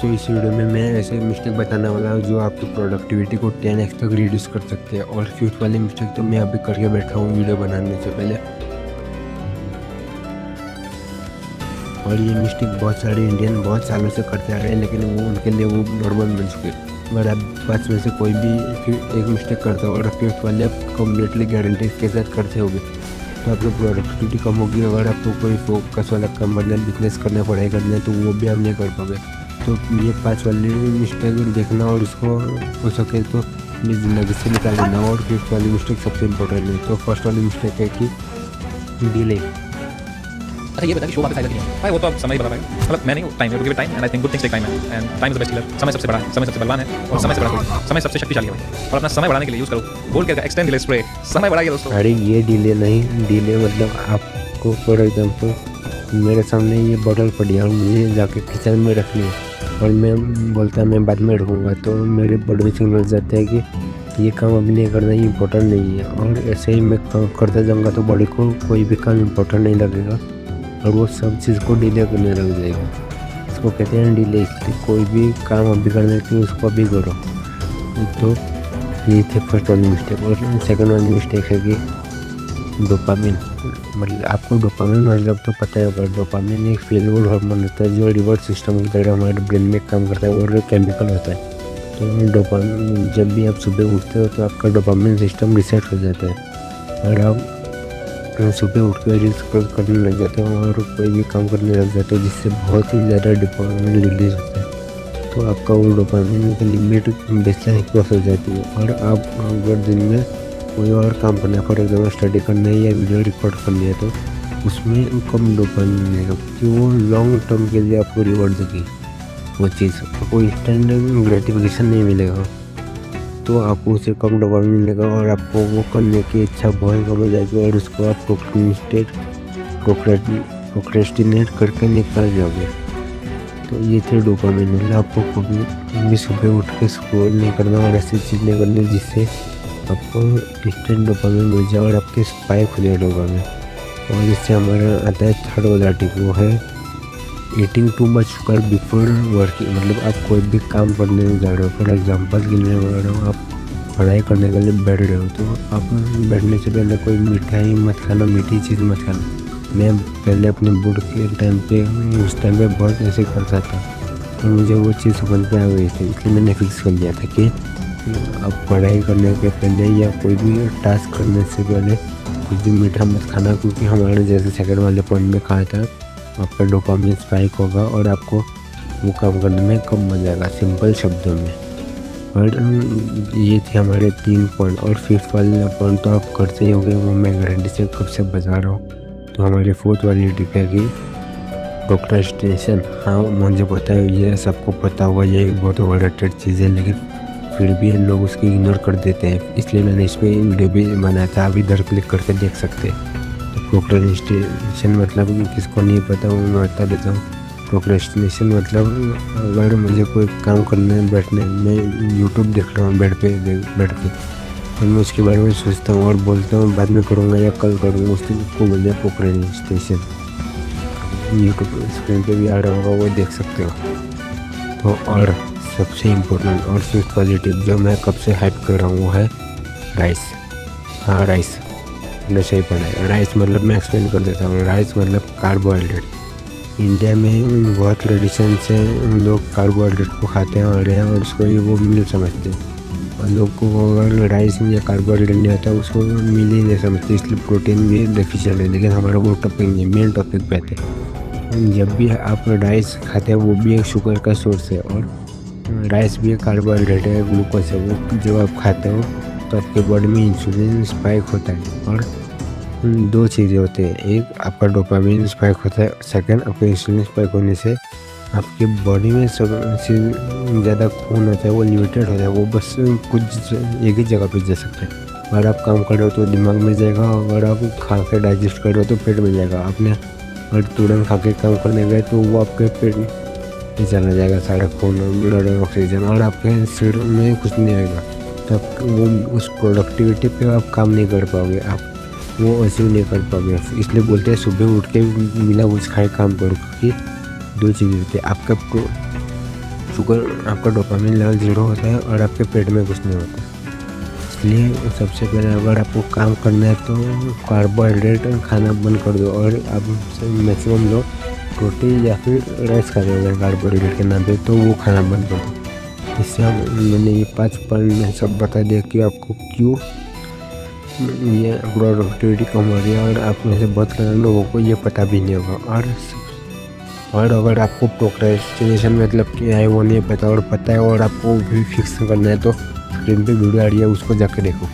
तो इस वीडियो में मैं ऐसे मिस्टेक बताने वाला हूँ जो आपकी प्रोडक्टिविटी को 10x तक रिड्यूस कर सकते हैं। और फ्यूट वाली मिस्टेक तो मैं अभी करके बैठा हूँ वीडियो बनाने से पहले। और ये मिस्टेक बहुत सारे इंडियन बहुत सालों से करते आ रहे हैं, लेकिन वो उनके लिए वो नॉर्मल बन चुके हैं। अगर आप 5 में से कोई भी एक मिस्टेक करते हो और फ्यूट वाले आप कम्प्लीटली गारंटी के साथ करते होगे तो आपकी प्रोडक्टिविटी कम होगी। अगर आपको कोई फोकस वाला काम करना है, बिजनेस करना, पढ़ाई करना है, तो वो भी आप नहीं कर पाओगे। तो ये 5 वाली मिस्टेक देखना और उसको हो सके तो अपनी ज़िंदगी से निकाल देना। और फिफ्थ वाली मिस्टेक सबसे इम्पोर्टेंट है। तो फर्स्ट वाली मिस्टेक है कि डिले। अच्छा ये बता कि शो वापस आएगा कि नहीं भाई, वो तो आप समय ही बता पाएगा। मतलब मैं नहीं हूँ, टाइम है, give it time and I think good things take time है एंड time is the best healer. समय सबसे बड़ा है, समय सबसे बलवान है और समय से बड़ा कोई, समय सबसे शक्तिशाली है भाई। और अपना समय बढ़ाने के लिए यूज करो। बोल के एक्सटेंड डिले स्प्रे, समय बढ़ाइए दोस्तों। अरे ये डिले नहीं, डिले मतलब आपको फॉर एग्जाम्पल मेरे सामने ये बॉटल पड़ी है और मुझे जाके किचन में रखनी है और मैं बोलता मैं बाद में रखूँगा, तो मेरे बॉडी में सिग्नल जाते हैं कि ये काम अभी नहीं करना, ये इम्पोर्टेंट नहीं है। और ऐसे ही मैं काम करता जाऊँगा तो बॉडी को कोई भी काम इम्पोर्टेंट नहीं लगेगा और वो सब चीज़ को डिले करने लग जाएगा। इसको कहते हैं डिले। इसलिए कोई भी काम अभी करने के लिए उसको अभी करो। तो ये थे फर्स्ट वाली मिस्टेक। और सेकंड वाली मिस्टेक है कि डोपामिन। मतलब आपको डोपामिन मतलब तो पता है होगा, डोपामिन एक फील गुड हार्मोन होता है जो रिवॉर्ड सिस्टम की तरह हमारे ब्रेन में काम करता है और केमिकल होता है। तो डोपामिन जब भी आप सुबह उठते हो तो आपका डोपामिन सिस्टम रिसेट हो जाता है और आप सुबह उठ कर रील्स स्क्रॉल करने लग जाते हो और कोई भी काम करने लग जाते हो जिससे बहुत ही ज़्यादा डोपामिन रिलीज होता है। तो आपका वो डोपामिन की लिमिट बेसलाइन क्रॉस हो जाती है और आप अगर दिन में कोई और काम करना है, फॉर एग्जाम्पल स्टडी करना है या वीडियो रिकॉर्ड करनी है, तो उसमें कम डोपामिन मिलेगा क्योंकि वो लॉन्ग टर्म के लिए आपको रिवॉर्ड देगी वो चीज़। आपको इंस्टेंट ग्रेटिफिकेशन नहीं मिलेगा तो आपको उसे कम डोपामिन मिलेगा और आपको वो करने की इच्छा बहुत कम हो जाएगी और उसको आप प्रोक्रेस्टिनेट करके निकाल जाओगे। तो ये थे डोपामिन। मतलब आपको कभी भी सुबह उठ के स्क्रॉल नहीं करना और ऐसी चीज़ नहीं करनी जिससे आपको इंस्टेंट डोपामिन मिल जाए और आपके स्पाइक हो जाए डोपामिन। और इससे हमारा आता है थर्ड वाला टिप, वो है eating too much sugar before working. मतलब आप कोई भी काम करने जा रहे हो, फॉर एग्जांपल के लिए बोल रहा हूँ, आप पढ़ाई करने के लिए बैठ रहे हो तो आप बैठने से पहले कोई मिठाई मत खाना, मीठी चीज़ मत खाना। मैं पहले अपने बोर्ड के टाइम पे उस टाइम पे बहुत ऐसे करता था तो मुझे वो चीज़ समझ में आ गई थी, इसलिए मैंने फिक्स कर लिया था कि अब पढ़ाई करने के पहले या कोई भी टास्क करने से पहले कुछ भी मीठा मत खाना, क्योंकि हमारे जैसे सेकंड वाले पॉइंट में कहा था आपका डोपामिन स्पाइक होगा और आपको वो काम करने में कम मजा आएगा, सिंपल शब्दों में। और ये थे हमारे 3 पॉइंट। और फिफ्थ वाला पॉइंट तो आप करते ही होंगे, वो मैं गारंटी से कब से बता रहा हूँ। तो हमारी फोर्थ वाली टिप है कि प्रोक्रेस्टिनेशन। हाँ मुझे पता है, ये सबको पता होगा, ये एक बहुत ओवररेटेड चीज़ है, लेकिन फिर भी लोग उसकी इग्नोर कर देते हैं। इसलिए मैंने इस पर वीडियो भी बनाया था, आप इधर क्लिक करके देख सकते हैं। प्रोक्रेस्टिनेशन मतलब किसको नहीं पता वो मैं बता देता हूँ। प्रोक्रेस्टिनेशन मतलब अगर मुझे कोई काम करने बैठने, मैं यूट्यूब देख रहा हूँ बैठ के और मैं उसके बारे में सोचता हूँ और बोलता हूँ बाद में करूँगा या कल करूँगा, उसको बोलते हैं प्रोक्रेस्टिनेशन। यूट्यूब स्क्रीन पे भी आ रहा होगा, वो देख सकते हो। तो और सबसे इम्पोर्टेंट और फिफ्थ वाली टिप जो मैं कब से हाइप कर रहा हूँ वो है राइस। हाँ राइस मैंने सही पढ़ा है। राइस मतलब मैं एक्सप्लेन कर देता हूँ। राइस मतलब कार्बोहाइड्रेट। इंडिया में बहुत ट्रेडिशन से लोग कार्बोहाइड्रेट को खाते हैं और उसको ही वो मील समझते हैं। और लोग को अगर राइस या कार्बोहाइड्रेट नहीं आता उसको मील ही नहीं समझते, इसलिए प्रोटीन भी डेफिशिएंट है। लेकिन हमारा वो टॉपिक नहीं, मेन टॉपिक पे आते हैं। जब भी आप राइस खाते हैं वो भी एक शुगर का सोर्स है और राइस भी एक कार्बोहाइड्रेट है, ग्लूकोज है। वो जब आप खाते हो तो आपके बॉडी में इंसुलिन स्पाइक होता है और 2 चीज़ें होती हैं, एक आपका डोपामिन स्पाइक होता है, सेकंड आपके इंसुलिन स्पाइक होने से आपकी बॉडी में सबसे ज़्यादा खून होता है वो लिमिटेड होता है, वो बस कुछ एक ही जगह पे जा सकता है। अगर आप काम कर रहे हो तो दिमाग में जाएगा, अगर आप खा के डाइजेस्ट कर रहे हो तो पेट में जाएगा। आपने अगर तुरंत खा के काम करने गए तो वो आपके पेट में चला जाएगा सारा खून, ब्लड और ऑक्सीजन, और आपके सिर में कुछ नहीं आएगा। तो आप वो उस प्रोडक्टिविटी पे आप काम नहीं कर पाओगे, आप वो अचीव नहीं कर पाओगे। इसलिए बोलते हैं सुबह उठ के बिना कुछ खाए काम करो, क्योंकि 2 चीज़ें होती है, आपका शुगर आपका डोपामिन लेवल 0 होता है और आपके पेट में कुछ नहीं होता। इसलिए सबसे पहले अगर आपको काम करना है तो कार्बोहाइड्रेट खाना बंद कर दो और आप मैक्सिमम लोग रोटी या फिर राइस खाते होंगे कार्बोहाइड्रेट के नाम पे, तो वो खाना बंद कर दो। इससे मैंने ये 5 पॉइंट में सब बता दिया कि आपको क्यों ये प्रोडक्टिविटी कम हो रही है और आप में से बहुत सारे लोगों को ये पता भी नहीं होगा। और अगर आपको प्रोक्रेस्टिनेशन मतलब क्या है वो नहीं पता और पता है और आपको भी फिक्स करना है तो स्क्रीन पे वीडियो आ रही है, उसको जाकर देखो।